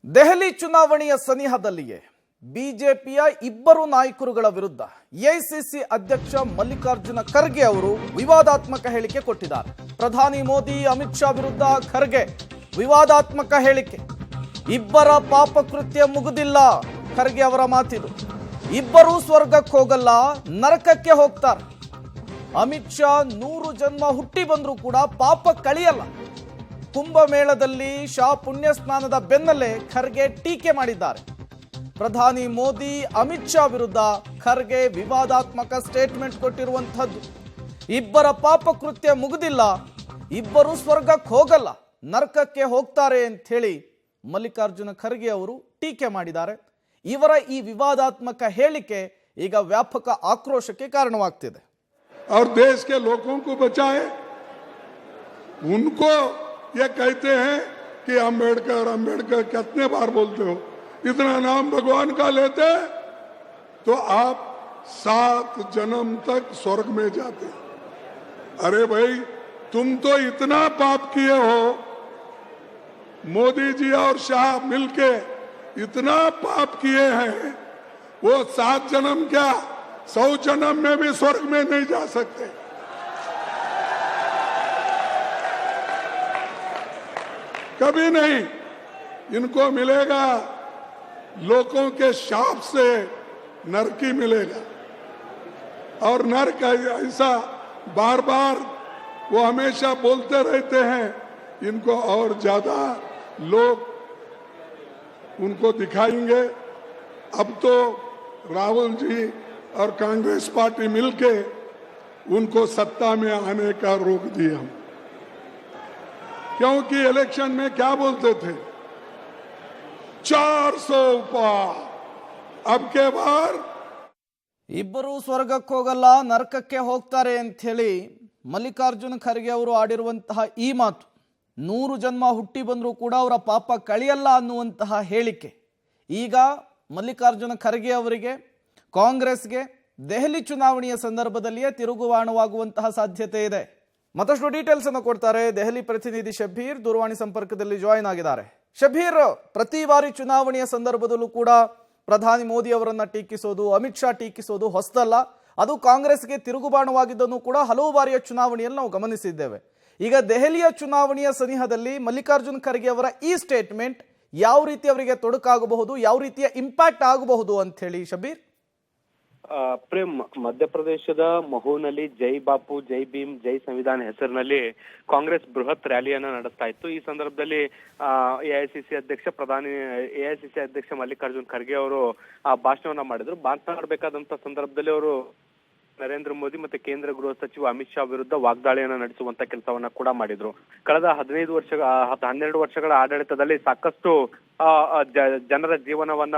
ದೆಹಲಿ ಚುನಾವಣೆಯ ಸನಿಹದಲ್ಲಿಯೇ ಬಿಜೆಪಿಯ ಇಬ್ಬರು ನಾಯಕರುಗಳ ವಿರುದ್ಧ ಎಐಸಿಸಿ ಅಧ್ಯಕ್ಷ ಮಲ್ಲಿಕಾರ್ಜುನ ಖರ್ಗೆ ಅವರು ವಿವಾದಾತ್ಮಕ ಹೇಳಿಕೆ ಕೊಟ್ಟಿದ್ದಾರೆ. ಪ್ರಧಾನಿ ಮೋದಿ ಅಮಿತ್ ಶಾ ವಿರುದ್ಧ ಖರ್ಗೆ ವಿವಾದಾತ್ಮಕ ಹೇಳಿಕೆ. ಇಬ್ಬರ ಪಾಪಕೃತ್ಯ ಮುಗಿದಿಲ್ಲ, ಖರ್ಗೆ ಅವರ ಮಾತಿದು. ಇಬ್ಬರೂ ಸ್ವರ್ಗಕ್ಕೆ ಹೋಗಲ್ಲ, ನರಕಕ್ಕೆ ಹೋಗ್ತಾರೆ. ಅಮಿತ್ ಶಾ 100 ಜನ್ಮ ಹುಟ್ಟಿ ಬಂದರೂ ಕೂಡ ಪಾಪ ಕಳಿಯಲ್ಲ. ಕುಂಭಮೇಳದಲ್ಲಿ ಶಾ ಪುಣ್ಯ ಸ್ನಾನದ ಬೆನ್ನಲ್ಲೇ ಖರ್ಗೆ ಟೀಕೆ ಮಾಡಿದ್ದಾರೆ. ಪ್ರಧಾನಿ ಮೋದಿ ಅಮಿತ್ ಶಾ ವಿರುದ್ಧ ಖರ್ಗೆ ವಿವಾದಾತ್ಮಕ ಸ್ಟೇಟ್ಮೆಂಟ್ ಕೊಟ್ಟಿರುವಂತಹದ್ದು. ಇಬ್ಬರ ಪಾಪ ಕೃತ್ಯ ಮುಗಿದಿಲ್ಲ, ಇಬ್ಬರು ಸ್ವರ್ಗಕ್ಕೆ ಹೋಗಲ್ಲ, ನರಕಕ್ಕೆ ಹೋಗ್ತಾರೆ ಅಂತ ಹೇಳಿ ಮಲ್ಲಿಕಾರ್ಜುನ ಖರ್ಗೆ ಅವರು ಟೀಕೆ ಮಾಡಿದ್ದಾರೆ. ಇವರ ಈ ವಿವಾದಾತ್ಮಕ ಹೇಳಿಕೆ ಈಗ ವ್ಯಾಪಕ ಆಕ್ರೋಶಕ್ಕೆ ಕಾರಣವಾಗ್ತಿದೆ. और देश के लोगों को बचाए, उनको ये कहते हैं कि अंबेडकर अंबेडकर कितने बार बोलते हो, इतना नाम भगवान का लेते तो आप 7 जन्म तक स्वर्ग में जाते. अरे भाई, तुम तो इतना पाप किए हो, मोदी जी और शाह मिलके इतना पाप किए हैं, वो 7 जन्म क्या 100 जन्म में भी स्वर्ग में नहीं जा सकते. कभी नहीं. इनको मिलेगा लोगों के शाप से नरकी मिलेगा. और नरक ऐसा बार बार वो हमेशा बोलते रहते हैं. इनको और ज्यादा लोग उनको दिखाएंगे. अब तो राहुल जी और कांग्रेस पार्टी मिलके उनको सत्ता में आने का रोक दिया. क्योंकि इलेक्शन में क्या बोलते थे, 400 पार. अब के बार ಇಬ್ಬರು ಸ್ವರ್ಗಕ್ಕೆ ಹೋಗಲ್ಲ, ನರಕಕ್ಕೆ ಹೋಗ್ತಾರೆ ಅಂತ ಹೇಳಿ ಮಲ್ಲಿಕಾರ್ಜುನ ಖರ್ಗೆ ಅವರು ಆಡಿರುವಂತಹ ಈ ಮಾತು 100 ಜನ್ಮ ಹುಟ್ಟಿ ಬಂದರೂ ಕೂಡ ಅವರ ಪಾಪ ಕಳಿಯಲ್ಲ ಅನ್ನುವಂತಹ ಹೇಳಿಕೆ ಈಗ ಮಲ್ಲಿಕಾರ್ಜುನ ಖರ್ಗೆ ಅವರಿಗೆ, ಕಾಂಗ್ರೆಸ್ಗೆ ದೆಹಲಿ ಚುನಾವಣೆಯ ಸಂದರ್ಭದಲ್ಲಿಯೇ ತಿರುಗುವಾಣವಾಗುವಂತಹ ಸಾಧ್ಯತೆ ಇದೆ. ಮತ್ತಷ್ಟು ಡೀಟೇಲ್ಸ್ ಅನ್ನು ಕೊಡ್ತಾರೆ ದೆಹಲಿ ಪ್ರತಿನಿಧಿ ಶಬೀರ್, ದೂರವಾಣಿ ಸಂಪರ್ಕದಲ್ಲಿ ಜಾಯಿನ್ ಆಗಿದ್ದಾರೆ. ಶಬೀರ್, ಪ್ರತಿ ಬಾರಿ ಚುನಾವಣೆಯ ಸಂದರ್ಭದಲ್ಲೂ ಕೂಡ ಪ್ರಧಾನಿ ಮೋದಿ ಅವರನ್ನ ಟೀಕಿಸೋದು, ಅಮಿತ್ ಶಾ ಟೀಕಿಸೋದು ಹೊಸದಲ್ಲ. ಅದು ಕಾಂಗ್ರೆಸ್ಗೆ ತಿರುಗುಬಾಣವಾಗಿದ್ದನ್ನು ಕೂಡ ಹಲವು ಬಾರಿಯ ಚುನಾವಣೆಯಲ್ಲಿ ನಾವು ಗಮನಿಸಿದ್ದೇವೆ. ಈಗ ದೆಹಲಿಯ ಚುನಾವಣೆಯ ಸನಿಹದಲ್ಲಿ ಮಲ್ಲಿಕಾರ್ಜುನ ಖರ್ಗೆ ಅವರ ಈ ಸ್ಟೇಟ್ಮೆಂಟ್ ಯಾವ ರೀತಿ ಅವರಿಗೆ ತೊಡಕಾಗಬಹುದು, ಯಾವ ರೀತಿಯ ಇಂಪ್ಯಾಕ್ಟ್ ಆಗಬಹುದು ಅಂತ ಹೇಳಿ ಶಬೀರ್? ಪ್ರೇಮ್, ಮಧ್ಯಪ್ರದೇಶದ ಮಹೂನಲ್ಲಿ ಜೈ ಬಾಪು ಜೈ ಭೀಮ್ ಜೈ ಸಂವಿಧಾನ ಹೆಸರಿನಲ್ಲಿ ಕಾಂಗ್ರೆಸ್ ಬೃಹತ್ ರ್ಯಾಲಿಯನ್ನ ನಡೆಸ್ತಾ ಇತ್ತು. ಈ ಸಂದರ್ಭದಲ್ಲಿ ಎಐಸಿಸಿ ಅಧ್ಯಕ್ಷ ಮಲ್ಲಿಕಾರ್ಜುನ್ ಖರ್ಗೆ ಅವರು ಭಾಷಣವನ್ನ ಮಾಡಿದ್ರು. ಮಾತನಾಡಬೇಕಾದಂತ ಸಂದರ್ಭದಲ್ಲಿ ಅವರು ನರೇಂದ್ರ ಮೋದಿ ಮತ್ತೆ ಕೇಂದ್ರ ಗೃಹ ಸಚಿವ ಅಮಿತ್ ಶಾ ವಿರುದ್ಧ ವಾಗ್ದಾಳಿಯನ್ನ ನಡೆಸುವಂತ ಕೆಲಸವನ್ನ ಕೂಡ ಮಾಡಿದ್ರು. ಕಳೆದ 12 ವರ್ಷಗಳ ಆಡಳಿತದಲ್ಲಿ ಸಾಕಷ್ಟು ಜನರ ಜೀವನವನ್ನ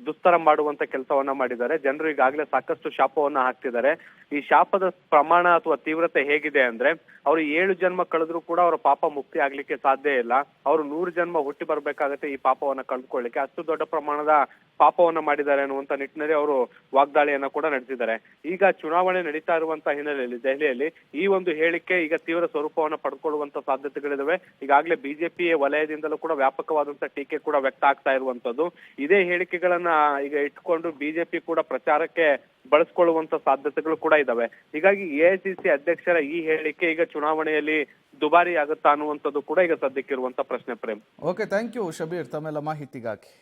ದುಸ್ತರ ಮಾಡುವಂತ ಕೆಲಸವನ್ನ ಮಾಡಿದ್ದಾರೆ. ಜನರು ಈಗಾಗಲೇ ಸಾಕಷ್ಟು ಶಾಪವನ್ನ ಹಾಕ್ತಿದ್ದಾರೆ. ಈ ಶಾಪದ ಪ್ರಮಾಣ ಅಥವಾ ತೀವ್ರತೆ ಹೇಗಿದೆ ಅಂದ್ರೆ, ಅವರು 7 ಜನ್ಮ ಕಳೆದ್ರು ಕೂಡ ಅವರ ಪಾಪ ಮುಕ್ತಿ ಆಗ್ಲಿಕ್ಕೆ ಸಾಧ್ಯ ಇಲ್ಲ. ಅವರು 100 ಜನ್ಮ ಹುಟ್ಟಿ ಬರ್ಬೇಕಾಗತ್ತೆ ಈ ಪಾಪವನ್ನ ಕಳೆದುಕೊಳ್ಳಿಕ್ಕೆ. ಅಷ್ಟು ದೊಡ್ಡ ಪ್ರಮಾಣದ ಪಾಪವನ್ನ ಮಾಡಿದ್ದಾರೆ ಅನ್ನುವಂತ ನಿಟ್ಟಿನಲ್ಲಿ ಅವರು ವಾಗ್ದಾಳಿಯನ್ನ ಕೂಡ ನಡೆಸಿದ್ದಾರೆ. ಈಗ ಚುನಾವಣೆ ನಡೀತಾ ಇರುವಂತಹ ಹಿನ್ನೆಲೆಯಲ್ಲಿ ದೆಹಲಿಯಲ್ಲಿ ಈ ಒಂದು ಹೇಳಿಕೆ ಈಗ ತೀವ್ರ ಸ್ವರೂಪವನ್ನ ಪಡ್ಕೊಳ್ಳುವಂತ ಸಾಧ್ಯತೆಗಳಿದಾವೆ. ಈಗಾಗಲೇ ಬಿಜೆಪಿ ವಲಯದಿಂದಲೂ ಕೂಡ ವ್ಯಾಪಕವಾದಂತಹ ಟೀಕೆ ಕೂಡ ವ್ಯಕ್ತ ಆಗ್ತಾ ಇರುವಂತದ್ದು. ಇದೇ ಹೇಳಿಕೆಗಳನ್ನ ಈಗ ಇಟ್ಕೊಂಡು ಬಿಜೆಪಿ ಕೂಡ ಪ್ರಚಾರಕ್ಕೆ ಬಳಸ್ಕೊಳ್ಳುವಂತ ಸಾಧ್ಯತೆಗಳು ಕೂಡ ಇದಾವೆ. ಹೀಗಾಗಿ ಎಐಸಿಸಿ ಅಧ್ಯಕ್ಷರ ಈ ಹೇಳಿಕೆ ಈಗ ಚುನಾವಣೆಯಲ್ಲಿ ದುಬಾರಿ ಆಗುತ್ತಾ ಅನ್ನುವಂಥದ್ದು ಕೂಡ ಈಗ ಸದ್ಯಕ್ಕಿರುವಂತ ಪ್ರಶ್ನೆ. Prem, okay, thank you Shabeer ತಮ್ಮೆಲ್ಲ ಮಾಹಿತಿಗಾಗಿ.